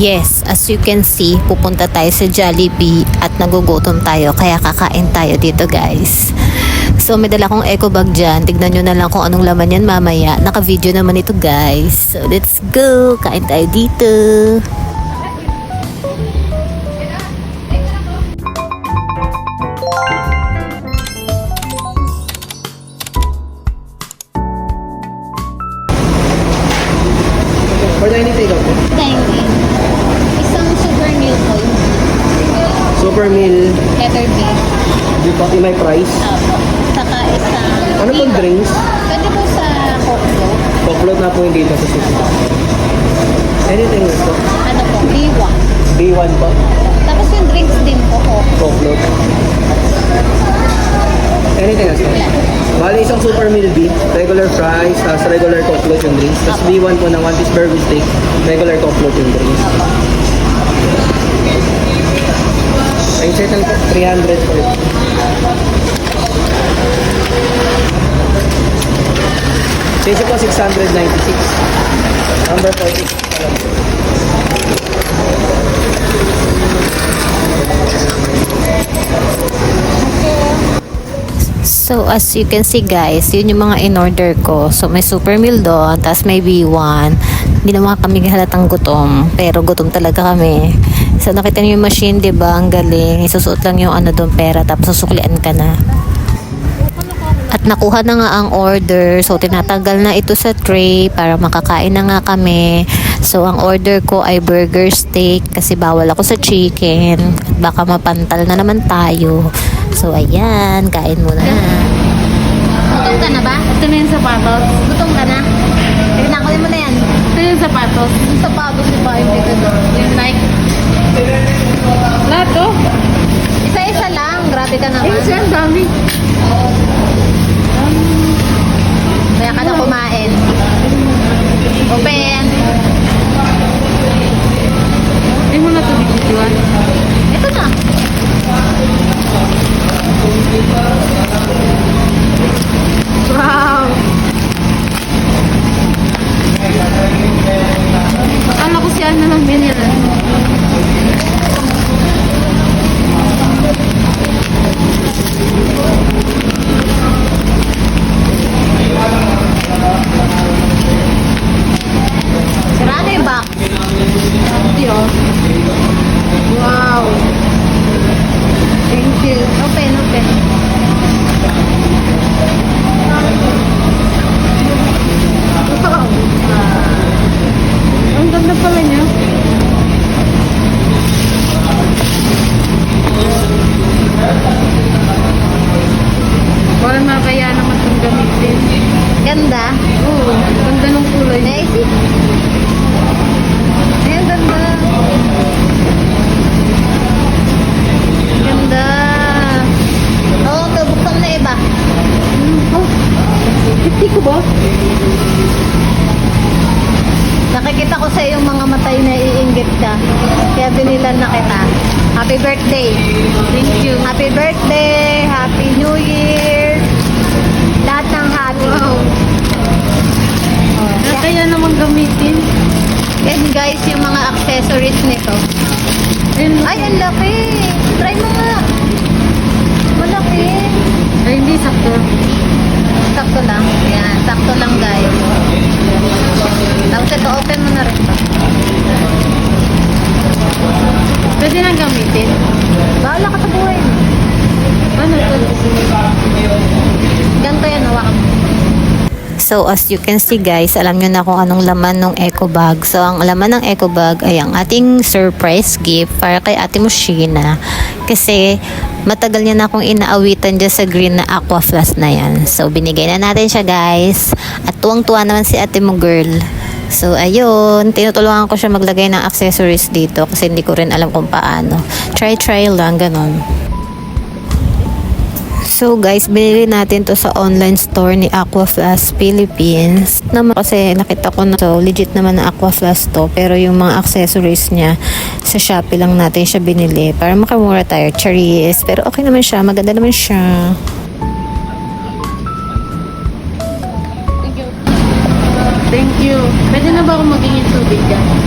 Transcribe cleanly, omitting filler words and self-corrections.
Yes, as you can see, pupunta tayo sa Jollibee at nagugutom tayo kaya kakain tayo dito guys. So may dala kong eco bag dyan. Tignan nyo na lang kung anong laman yan mamaya. Naka-video naman ito guys. So let's go! Kain tayo dito! For dining takeout po. Dining. Isang super meal po. Super meal. Letter B. Di ba may price? Opo. Saka isang... Ano pong drinks? Pwede po sa Coke. Coke na po yung dito sa sushi. Anything po? Ano po? B1. B1 po. Tapos yung drinks din po. Coke float. Anything else po? Bali isang super meal B. Regular fries, tapos regular Coke float yung drinks. Tapos B1 po ng 1 piece burger steak. Regular Coke float yung drinks. Ang settle po, 300 po. Sisi po, 696. Number 46. So as you can see guys, yun yung mga in-order ko. So may super meal doon, tapos may B1. Hindi naman kami halatang gutom, pero gutom talaga kami. So nakita niyo yung machine, 'di ba? Ang galing. Isusuot lang yung ano doon pera, tapos susuklian ka na. At nakuha na nga ang order. So tinatanggal na ito sa tray para makakain na nga kami. So ang order ko ay burger steak kasi bawal ako sa chicken. At baka mapantal na naman tayo. So ayan, kain muna. Gutom ka na ba? Ito na yung sapatos. Gutom ka na? Tinakulin mo na yan. Ito yung sapatos. Yung sapatos di ba? Yung dito doon. Yung Nike. Lahat to? Isa-isa lang. Grabe ka naman. Eh, siya ang dami. Kaya ka na kumain. Open. Hindi mo na ito bibigyan. Ito na. Wow! Akala ko siya na lang binila. Sarado yung box. Hindi oh. Wow! Thank you. Open, open. Wow! Ang ganda pala niya. Parang nakakaya naman itong gamitin. Ganda. Oo, ganda ng kulay. Nice. Ayan, ganda. Ganda. Oo, ito. Buksan na iba. Oh, hindi ko ba? Nakikita ko sa iyong mga matay na iinggit ka. Kaya binilan na kita. Happy birthday. Thank you. Happy birthday. Happy New Year. Lahat ng happy. Wow. Oh, Kaya naman gamitin. yan guys, yung mga accessories nito. Ayun. Ay, ang laki. Try mo nga. Malaki. Ay, hindi sakto. Sakto lang. Yan, sakto lang guys. Tapos ito, open mo na rin to. Pwede nang gamitin. Bahala ka sa buhay mo. Ano to? Ganito yan, hawakan mo. So as you can see guys, alam nyo na kung anong laman ng eco bag. So ang laman ng eco bag ay ang ating surprise gift para kay Ate Mushina. Kasi matagal niya na akong inaawitan dyan sa green na aqua flask na yan. So binigay na natin siya guys. At tuwang-tuwa naman si ate mo girl. So ayun, tinutulungan ko siya maglagay ng accessories dito kasi hindi ko rin alam kung paano. Try lang, ganon. So guys, binili natin to sa online store ni Aquaflask Philippines. Naman kasi nakita ko na to, legit naman na Aquaflask to. Pero yung mga accessories niya, sa Shopee lang natin siya binili. Para makamura tayo, charis. Pero okay naman siya, maganda naman siya. Thank you. Pwede na ba ako magingin tubig dyan?